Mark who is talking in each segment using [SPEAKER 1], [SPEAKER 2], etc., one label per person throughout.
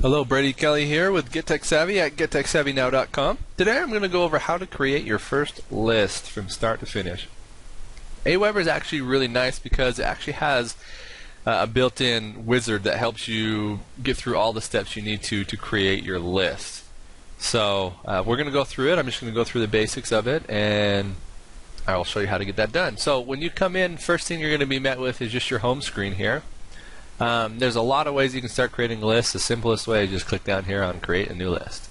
[SPEAKER 1] Hello, Brady Kelly here with Get Tech Savvy at GetTechSavvyNow.com. Today I'm going to go over how to create your first list from start to finish. Aweber is actually really nice because it actually has a built-in wizard that helps you get through all the steps you need to create your list. So we're going to go through it. I'm just going to go through the basics of it, and I will show you how to get that done. So when you come in, first thing you're going to be met with is just your home screen here. There's a lot of ways you can start creating lists. The simplest way is just click down here on Create a New List.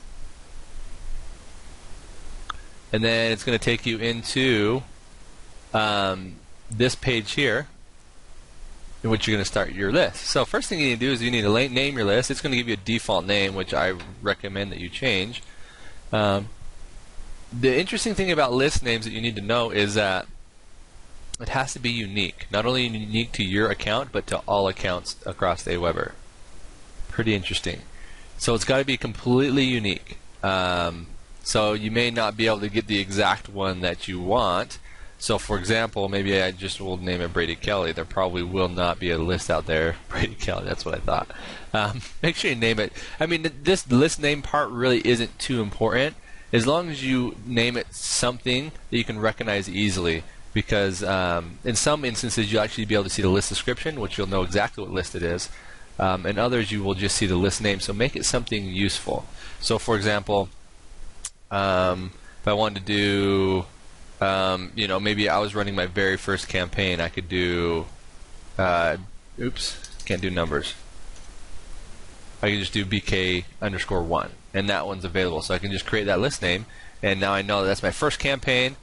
[SPEAKER 1] And then it's going to take you into this page here in which you're going to start your list. So first thing you need to do is you need to name your list. It's going to give you a default name, which I recommend that you change. The interesting thing about list names that you need to know is that it has to be unique. Not only unique to your account, but to all accounts across Aweber. Pretty interesting. So it's got to be completely unique. So you may not be able to get the exact one that you want. So for example, maybe I just will name it Brady Kelly. There probably will not be a list out there. Brady Kelly, that's what I thought. Make sure you name it. I mean, this list name part really isn't too important. As long as you name it something that you can recognize easily. Because in some instances you'll actually be able to see the list description, which you'll know exactly what list it is. In others you will just see the list name, so make it something useful. So for example, if I wanted to do, maybe I was running my very first campaign, I could do, oops, can't do numbers. I can just do BK_1, and that one's available. So I can just create that list name, and now I know that's my first campaign.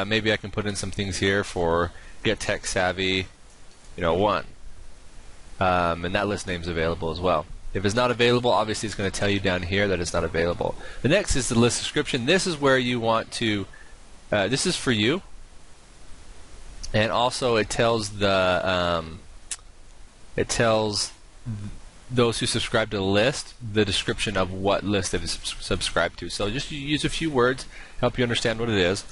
[SPEAKER 1] Maybe I can put in some things here for Get Tech Savvy, 1, and that list name's available as well. If it's not available, obviously it's going to tell you down here that it's not available. The next is the list description. This is where you want to. This is for you, and also it tells those who subscribe to the list the description of what list it is subscribed to. So just use a few words, help you understand what it is.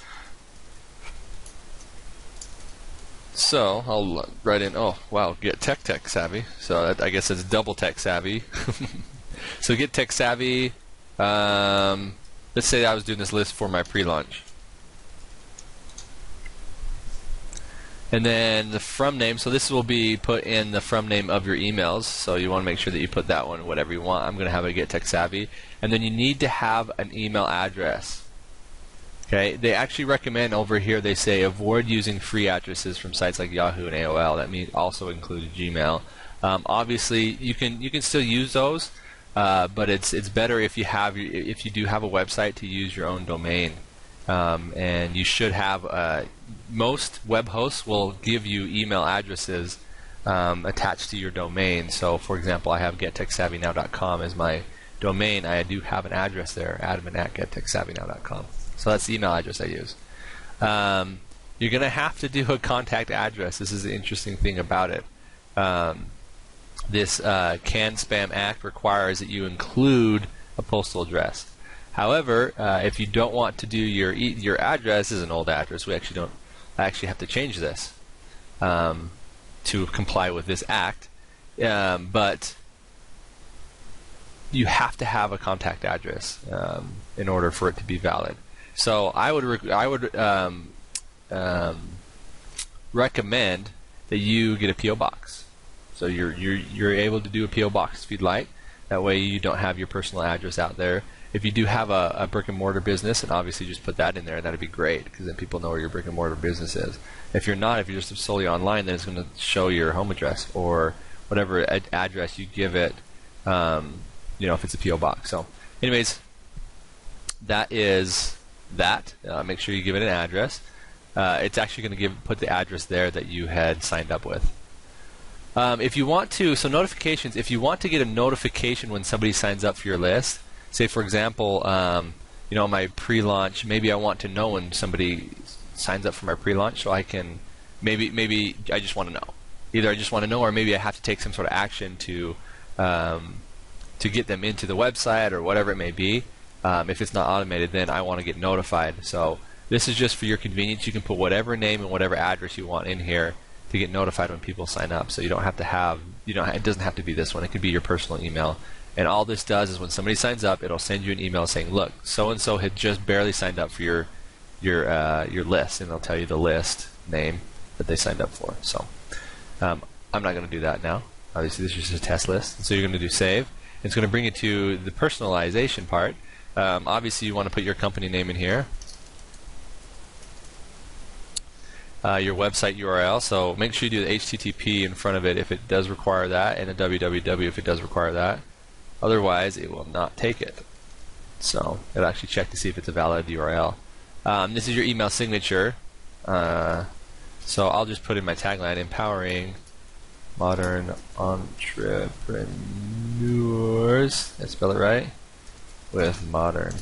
[SPEAKER 1] So I'll write in, oh wow, Get Tech Savvy. So I guess it's double Tech Savvy. So Get Tech Savvy. Let's say I was doing this list for my pre-launch. And then the from name. So this will be put in the from name of your emails. So you want to make sure that you put that one, whatever you want. I'm going to have it Get Tech Savvy. And then you need to have an email address. Okay, they actually recommend over here, they say avoid using free addresses from sites like Yahoo and AOL. That also includes Gmail. Obviously, you can still use those, but it's better if you do have a website to use your own domain. And you should have most web hosts will give you email addresses attached to your domain. So, for example, I have GetTechSavvyNow.com as my domain. I do have an address there, admin@GetTechSavvyNow.com. So that's the email address I use. You're going to have to do a contact address. This is the interesting thing about it. This CAN Spam Act requires that you include a postal address. However, if you don't want to do your address is an old address, I actually have to change this to comply with this act. But you have to have a contact address in order for it to be valid. So I would recommend that you get a PO box. So you're able to do a PO box if you'd like. That way you don't have your personal address out there. If you do have a brick and mortar business, and obviously just put that in there, that'd be great because then people know where your brick and mortar business is. If you're not, if you're just solely online, then it's going to show your home address or whatever address you give it. If it's a PO box. So, anyways, that is that. Make sure you give it an address. It's actually going to put the address there that you had signed up with. If you want to, so notifications. If you want to get a notification when somebody signs up for your list, say for example, my pre-launch. Maybe I want to know when somebody signs up for my pre-launch, so I can maybe I just want to know. Either I just want to know, or maybe I have to take some sort of action to get them into the website or whatever it may be. If it's not automated, then I want to get notified. So this is just for your convenience. You can put whatever name and whatever address you want in here to get notified when people sign up. So you don't have to have, it doesn't have to be this one. It could be your personal email. And all this does is when somebody signs up, it'll send you an email saying, look, so-and-so had just barely signed up for your list, and it'll tell you the list name that they signed up for. So I'm not going to do that now. Obviously, this is just a test list. And so you're going to do save. It's going to bring you to the personalization part. Obviously, you want to put your company name in here. Your website URL, so make sure you do the HTTP in front of it if it does require that, and a www if it does require that. Otherwise, it will not take it. So it'll actually check to see if it's a valid URL. This is your email signature. So I'll just put in my tagline: empowering modern entrepreneurs. Did I spell it right? With modern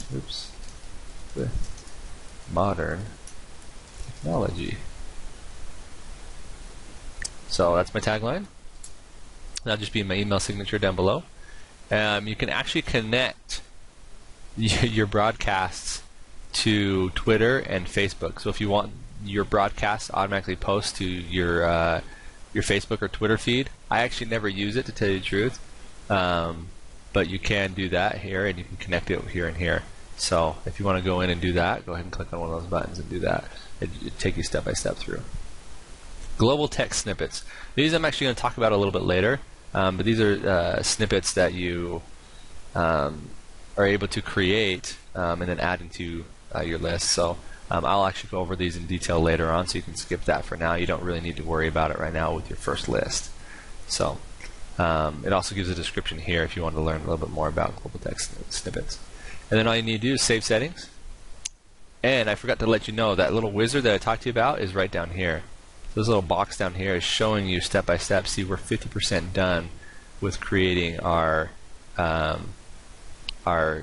[SPEAKER 1] technology. So that's my tagline. That'll just be my email signature down below. You can actually connect your broadcasts to Twitter and Facebook. So if you want your broadcasts to automatically post to your Facebook or Twitter feed, I actually never use it, to tell you the truth. But you can do that here, and you can connect it here and here. So if you want to go in and do that, go ahead and click on one of those buttons and do that. It'll take you step by step through. Global text snippets. These I'm actually going to talk about a little bit later, but these are snippets that you are able to create and then add into your list. So I'll actually go over these in detail later on, so you can skip that for now. You don't really need to worry about it right now with your first list. So it also gives a description here if you want to learn a little bit more about global text snippets. And then all you need to do is save settings. And I forgot to let you know that little wizard that I talked to you about is right down here. This little box down here is showing you step by step. See, we're 50% done with creating our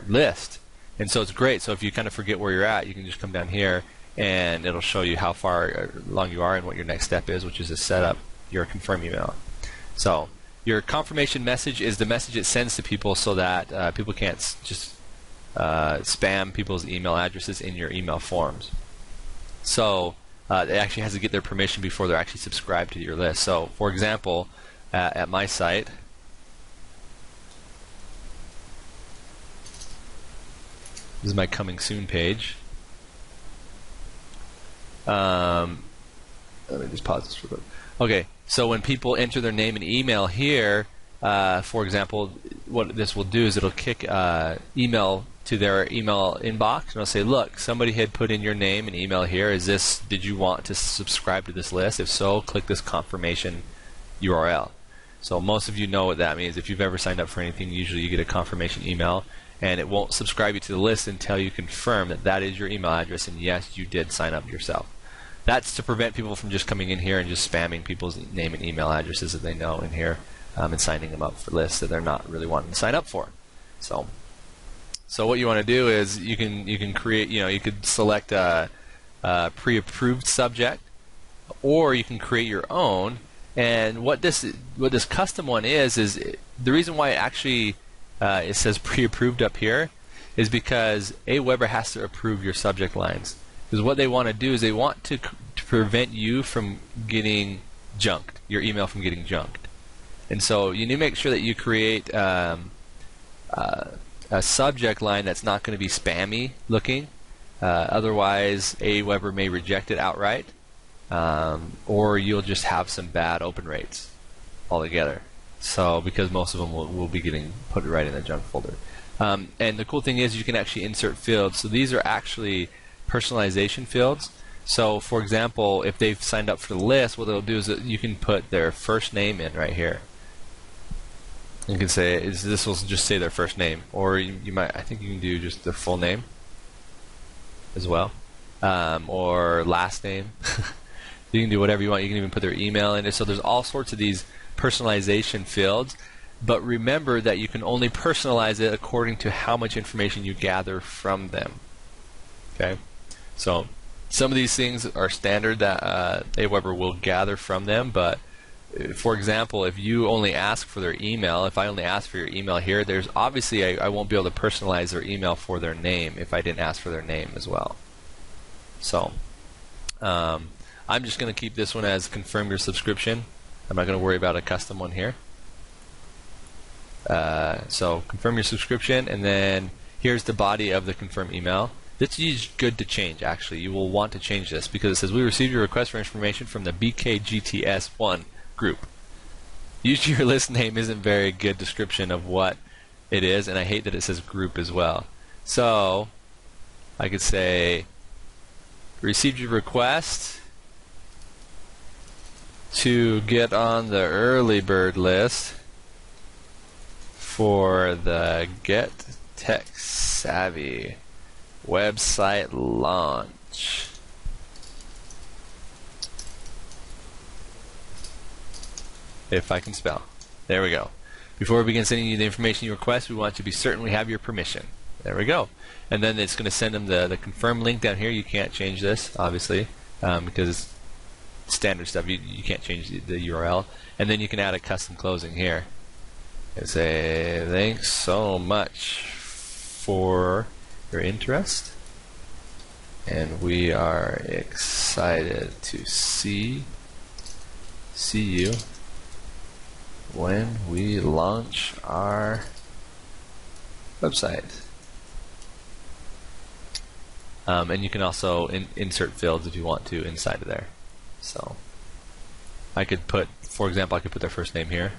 [SPEAKER 1] list, and so it's great. So if you kind of forget where you're at, you can just come down here, and it'll show you how far along you are and what your next step is, which is to set up your confirm email. So your confirmation message is the message it sends to people, so that people can't just spam people's email addresses in your email forms. So it actually has to get their permission before they're actually subscribed to your list. So, for example, at my site, this is my coming soon page. Let me just pause this real quick. Okay, so when people enter their name and email here, for example, what this will do is it'll kick email to their email inbox, and it'll say, look, somebody had put in your name and email here. Did you want to subscribe to this list? If so, click this confirmation URL. So most of you know what that means. If you've ever signed up for anything, usually you get a confirmation email, and it won't subscribe you to the list until you confirm that that is your email address, and yes, you did sign up yourself. That's to prevent people from just coming in here and just spamming people's name and email addresses that they know in here, and signing them up for lists that they're not really wanting to sign up for. So what you want to do is you can create, you could select a pre-approved subject, or you can create your own. And what this custom one is the reason why it actually it says pre-approved up here is because Aweber has to approve your subject lines. Because what they want to do is they want to prevent you from getting junked, your email from getting junked. And so you need to make sure that you create a subject line that's not going to be spammy looking. Otherwise, Aweber may reject it outright, or you'll just have some bad open rates altogether. So because most of them will be getting put right in the junk folder. And the cool thing is you can actually insert fields. So these are actually personalization fields. So for example, if they've signed up for the list, what they'll do is that you can put their first name in right here. You can say, this will just say their first name, or you might, I think you can do just their full name as well, or last name. You can do whatever you want. You can even put their email in it. So there's all sorts of these personalization fields, but remember that you can only personalize it according to how much information you gather from them. Okay, so some of these things are standard that Aweber will gather from them, but for example, if you only ask for their email, if I only ask for your email here, there's obviously I won't be able to personalize their email for their name if I didn't ask for their name as well. So I'm just going to keep this one as confirm your subscription. I'm not going to worry about a custom one here. So confirm your subscription, and then here's the body of the confirm email. This is good to change, actually. You will want to change this because it says, we received your request for information from the BKGTS1 group. Usually your list name isn't very good description of what it is, and I hate that it says group as well. So I could say, received your request to get on the early bird list for the Get Tech Savvy website launch. If I can spell. There we go. Before we begin sending you the information you request, we want to be certain we have your permission. There we go. And then it's going to send them the confirm link down here. You can't change this, obviously, because it's standard stuff. You can't change the URL. And then you can add a custom closing here. And say, thanks so much for your interest. And we are excited to see you when we launch our website. And you can also insert fields if you want to inside of there. So I could put, for example, I could put their first name here.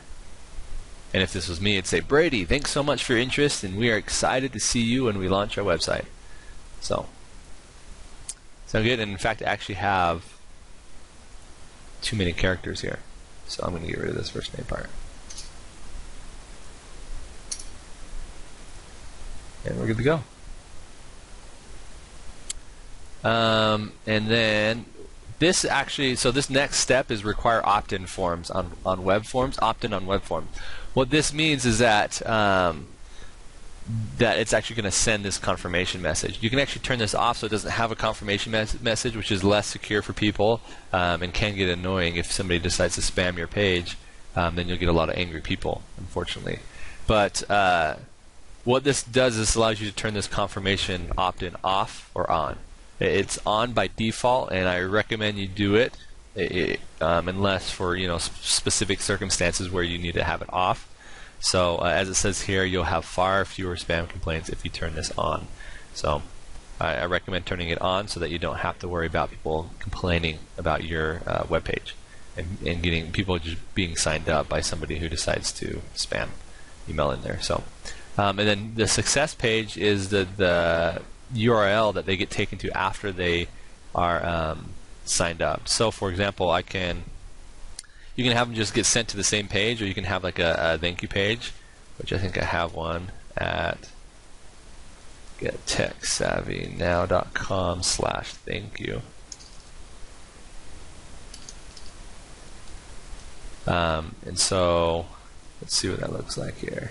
[SPEAKER 1] And if this was me, it'd say, Brady, thanks so much for your interest, and we are excited to see you when we launch our website. So, sound good? And in fact, I actually have too many characters here. So I'm going to get rid of this first name part. And we're good to go. And then this actually, so this next step is require opt-in forms on web forms. Opt-in on web forms. What this means is that that it's actually going to send this confirmation message. You can actually turn this off so it doesn't have a confirmation message, which is less secure for people and can get annoying if somebody decides to spam your page. Then you'll get a lot of angry people, unfortunately. But what this does is allows you to turn this confirmation opt-in off or on. It's on by default, and I recommend you do it, unless for specific circumstances where you need to have it off. So as it says here, you'll have far fewer spam complaints if you turn this on. So I recommend turning it on so that you don't have to worry about people complaining about your web page and getting people just being signed up by somebody who decides to spam email in there. So and then the success page is the URL that they get taken to after they are signed up. So for example, you can have them just get sent to the same page, or you can have like a thank you page, which I think I have one at gettechsavvynow.com/thankyou. And so let's see what that looks like here.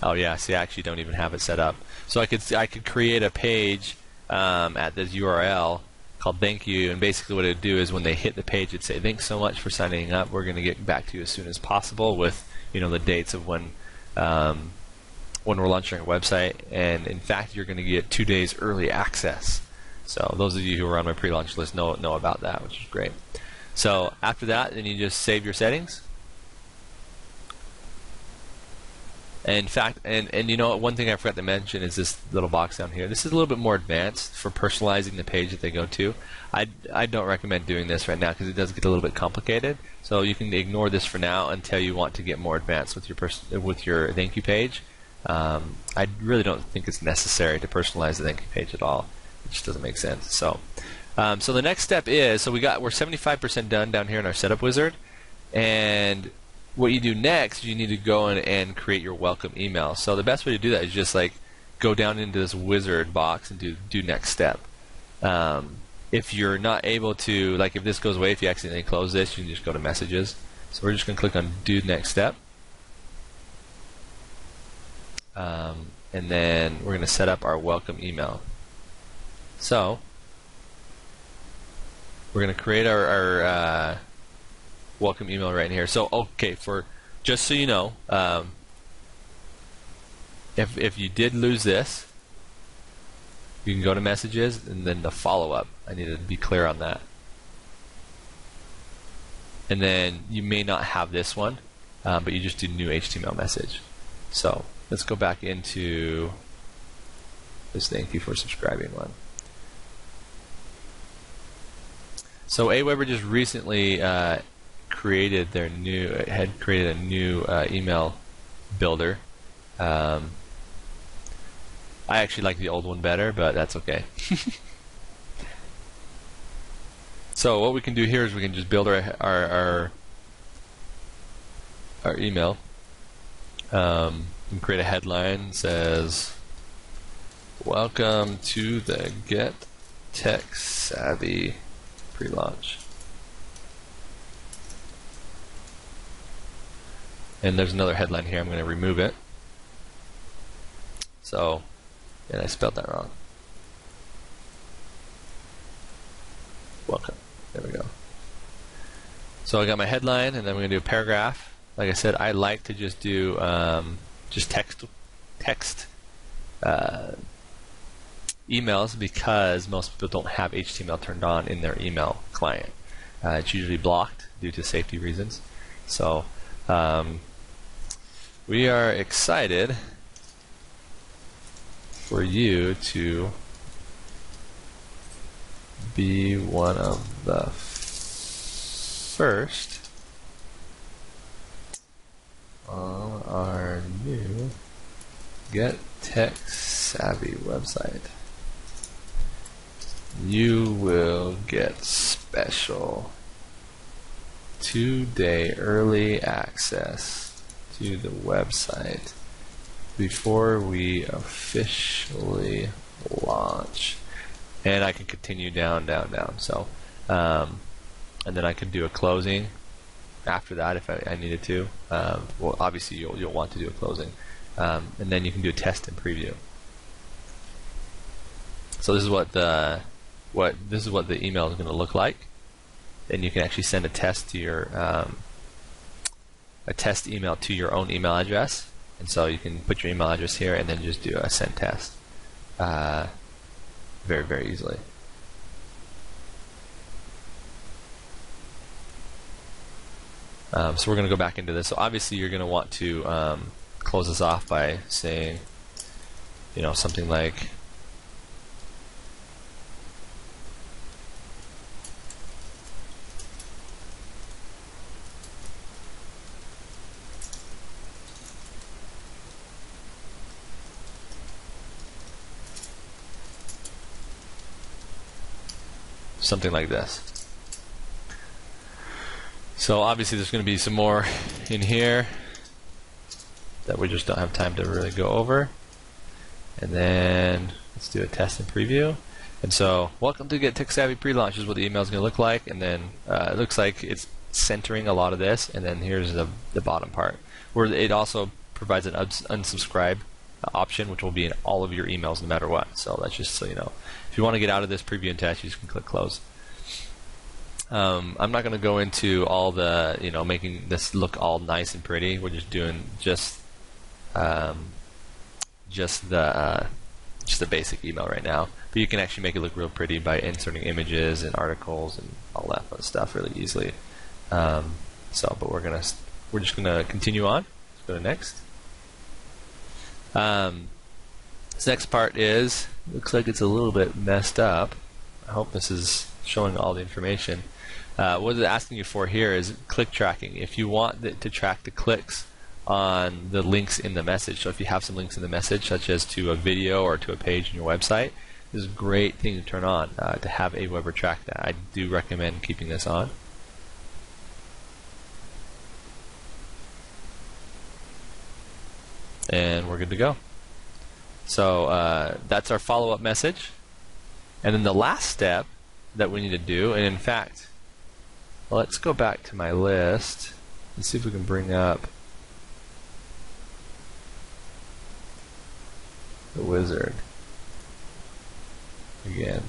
[SPEAKER 1] Oh yeah, see, I actually don't even have it set up. So I could create a page at this URL called thank you, and basically what it would do is when they hit the page, it'd say, thanks so much for signing up. We're going to get back to you as soon as possible with the dates of when we're launching our website. And in fact, you're going to get 2 days early access. So those of you who are on my pre-launch list know about that, which is great. So after that, then you just save your settings. In fact, and one thing I forgot to mention is this little box down here. This is a little bit more advanced for personalizing the page that they go to. I don't recommend doing this right now because it does get a little bit complicated. So you can ignore this for now until you want to get more advanced with your thank you page. I really don't think it's necessary to personalize the thank you page at all. It just doesn't make sense. So the next step is, we're 75% done down here in our setup wizard, and what you do next, you need to go in and create your welcome email. So the best way to do that is just go down into this wizard box and do next step. If you're not able to, if this goes away, if you accidentally close this, you can just go to messages. So we're just going to click on do next step. And then we're going to set up our welcome email. So we're going to create our welcome email right in here. So okay, just so you know, if you did lose this, you can go to messages and then the follow-up. I need to be clear on that. And then you may not have this one, but you just do new HTML message. So let's go back into this thank you for subscribing one. So Aweber just recently created a new email builder. I actually like the old one better, but that's okay. So what we can do here is we can just build our email. And create a headline that says, "Welcome to the Get Tech Savvy pre-launch." And there's another headline here. I'm going to remove it. So, and I spelled that wrong. Welcome. There we go. So I got my headline, and then we're going to do a paragraph. Like I said, I like to just do just text emails because most people don't have HTML turned on in their email client. It's usually blocked due to safety reasons. So we are excited for you to be one of the first on our new Get Tech Savvy website. You will get special 2-day early access to the website before we officially launch. And I can continue down. So, and then I can do a closing after that if I needed to. Well, obviously you'll want to do a closing, and then you can do a test and preview. So this is what the email is going to look like. And you can actually send a test to your test email to your own email address. And so you can put your email address here and then just do a send test very, very easily. So we're going to go back into this. So obviously you're going to want to close this off by saying, something like, something like this. So obviously there's going to be some more in here that we just don't have time to really go over. And then let's do a test and preview. And so, welcome to Get Tech Savvy pre-launch is what the email is going to look like. And then it looks like it's centering a lot of this. And then here's the bottom part, where it also provides an unsubscribe option, which will be in all of your emails no matter what. So that's just so you know. If you want to get out of this preview and test, you just can click close. I'm not going to go into all the, making this look all nice and pretty. We're just doing just the basic email right now. But you can actually make it look real pretty by inserting images and articles and all that fun stuff really easily. But we're just gonna continue on. Let's go to next. This next part looks like it's a little bit messed up. I hope this is showing all the information. What it's asking you for here is click tracking. If you want to track the clicks on the links in the message, so if you have some links in the message, such as to a video or to a page in your website, this is a great thing to turn on to have Aweber track that. I do recommend keeping this on. And we're good to go. So that's our follow-up message. And then the last step that we need to do, and in fact, let's go back to my list and see if we can bring up the wizard again.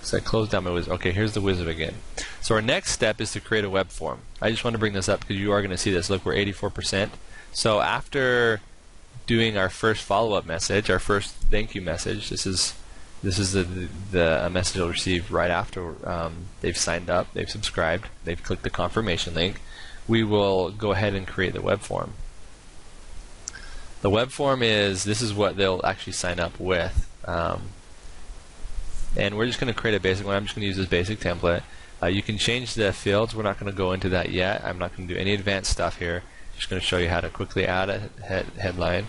[SPEAKER 1] So I closed down my wizard. Okay, here's the wizard again. So our next step is to create a web form. I just want to bring this up because you are going to see this. Look, we're 84%. So after doing our first follow-up message, our first thank you message, this is This is the message they'll receive right after they've signed up, they've subscribed, they've clicked the confirmation link. We will go ahead and create the web form. The web form this is what they'll actually sign up with. And we're just going to create a basic one. I'm just going to use this basic template. You can change the fields. We're not going to go into that yet. I'm not going to do any advanced stuff here. Just going to show you how to quickly add a headline.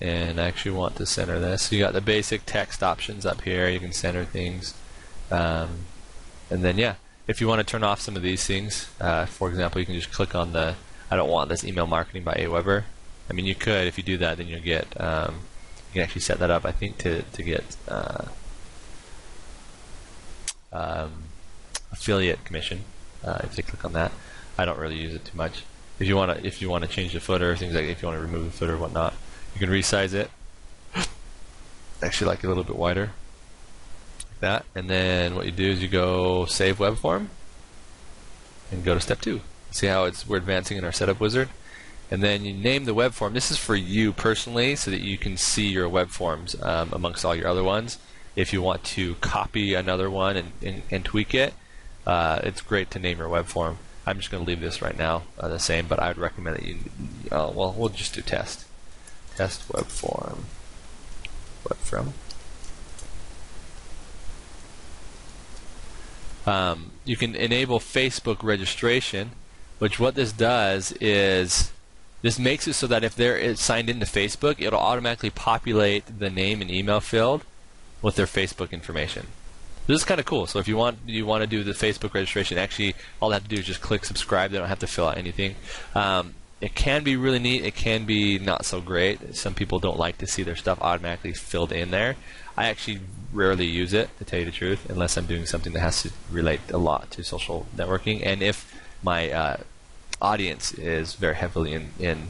[SPEAKER 1] And I actually want to center this. So you got the basic text options up here. You can center things. And then, yeah, if you want to turn off some of these things, for example, you can just click on the I don't want this email marketing by Aweber. I mean, you could. If you do that, then you'll get, you can actually set that up, I think, to get affiliate commission if they click on that. I don't really use it too much. If you want to change the footer, things like if you want to remove the footer or whatnot, you can resize it. Actually, like a little bit wider, like that. And then what you do is you go save web form, and go to step 2. See how we're advancing in our setup wizard. And then you name the web form. This is for you personally, so that you can see your web forms amongst all your other ones. If you want to copy another one and tweak it, it's great to name your web form. I'm just going to leave this right now the same, but I would recommend that you. Well, we'll just do test. Test web form. Web form. You can enable Facebook registration, which what this does is this makes it so that if they're signed into Facebook, it'll automatically populate the name and email field with their Facebook information. This is kind of cool. So if you want to do the Facebook registration, actually all they have to do is just click subscribe. They don't have to fill out anything. It can be really neat. It can be not so great. Some people don't like to see their stuff automatically filled in there. I actually rarely use it, to tell you the truth, unless I'm doing something that has to relate a lot to social networking, and if my audience is very heavily integrated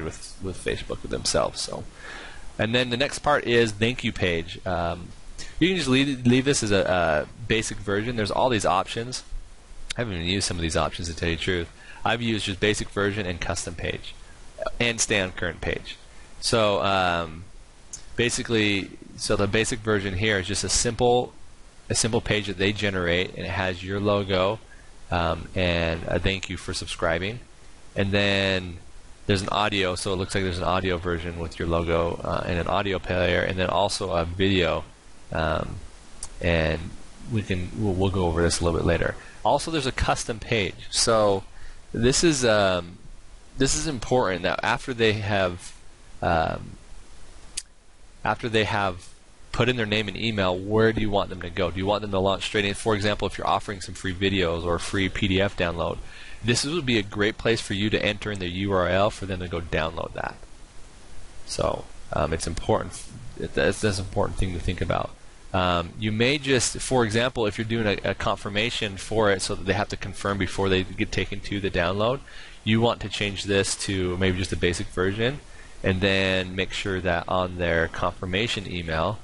[SPEAKER 1] with Facebook themselves. So, and then the next part is thank you page. You can just leave this as a basic version. There's all these options. I haven't even used some of these options, to tell you the truth. I've used just basic version and custom page, and stay on current page. So basically, the basic version here is just a simple page that they generate, and it has your logo and a thank you for subscribing. And then there's an audio, so it looks like there's an audio version with your logo and an audio player, and then also a video. And we'll go over this a little bit later. Also, there's a custom page. So this is important. Now, after they have put in their name and email, where do you want them to go? Do you want them to launch straight in? For example, if you're offering some free videos or a free PDF download, this would be a great place for you to enter in the URL for them to go download that. So it's important. That's an important thing to think about. You may just, for example, if you're doing a confirmation for it so that they have to confirm before they get taken to the download, you want to change this to maybe just a basic version, and then make sure that on their confirmation email,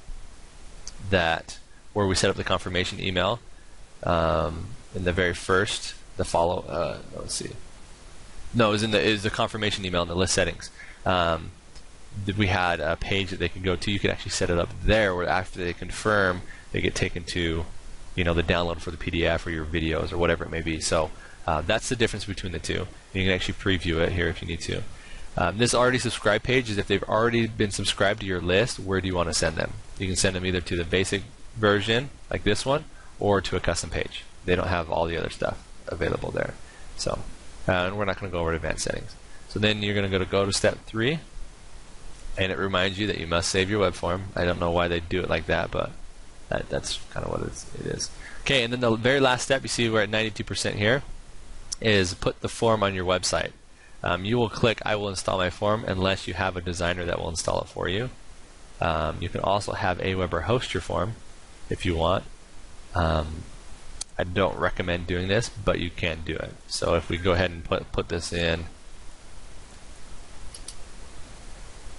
[SPEAKER 1] where we set up the confirmation email, in the very first, let's see. No, it was the confirmation email in the list settings. We had a page that they could go to. You could actually set it up there, where after they confirm, they get taken to, the download for the PDF or your videos or whatever it may be. So that's the difference between the two. You can actually preview it here if you need to. This already subscribed page is if they've already been subscribed to your list, where do you want to send them? You can send them either to the basic version, like this one, or to a custom page. They don't have all the other stuff available there. So, and we're not going to go over advanced settings. So then you're going to go to step 3. And it reminds you that you must save your web form. I don't know why they do it like that, but that's kind of what it is. Okay, and then the very last step, you see we're at 92% here, is put the form on your website. You will click I will install my form unless you have a designer that will install it for you. You can also have Aweber host your form if you want. I don't recommend doing this, but you can do it. So if we go ahead and put this in,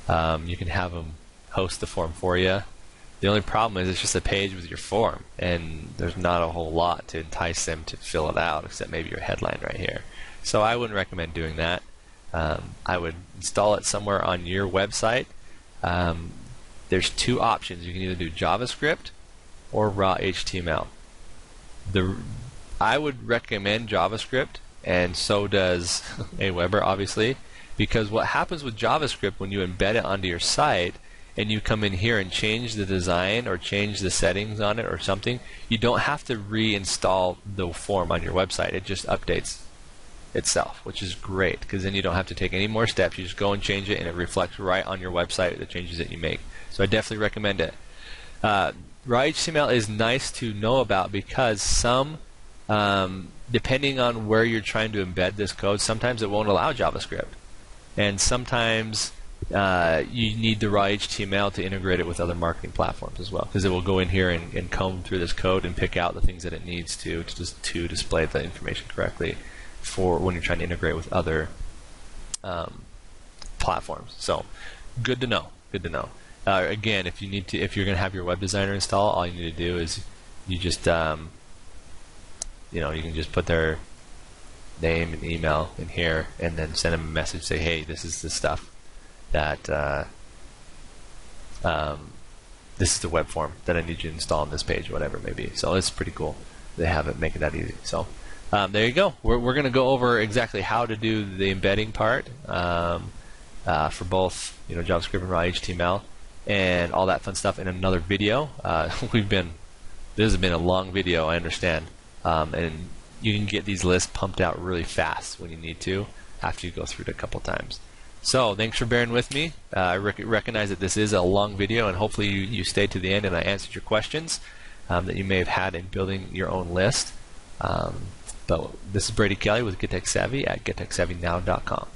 [SPEAKER 1] you can have them host the form for you. The only problem is it's just a page with your form, and there's not a whole lot to entice them to fill it out, except maybe your headline right here. So I wouldn't recommend doing that. I would install it somewhere on your website. There's two options. You can either do JavaScript or raw HTML. I would recommend JavaScript, and so does Aweber, obviously, because what happens with JavaScript when you embed it onto your site and you come in here and change the design or change the settings on it or something, you don't have to reinstall the form on your website. It just updates itself, which is great, because then you don't have to take any more steps. You just go and change it, and it reflects right on your website the changes that you make. So I definitely recommend it. Raw HTML is nice to know about because some, depending on where you're trying to embed this code, sometimes it won't allow JavaScript. And sometimes you need the raw HTML to integrate it with other marketing platforms as well, because it will go in here and comb through this code and pick out the things that it needs to display the information correctly for when you're trying to integrate with other platforms. So good to know. Good to know. Again, if you're going to have your web designer install, all you need to do is you just you can just put their name and email in here, and then send them a message, say, hey, this is the stuff that this is the web form that I need you to install on this page, whatever it may be. So it's pretty cool. They have it, make it that easy. So there you go. We're going to go over exactly how to do the embedding part for both JavaScript and raw HTML and all that fun stuff in another video. This has been a long video, I understand, and you can get these lists pumped out really fast when you need to after you go through it a couple times. So thanks for bearing with me. I recognize that this is a long video, and hopefully you stayed to the end and I answered your questions that you may have had in building your own list. But this is Brady Kelly with Get Tech Savvy at gettechsavvynow.com.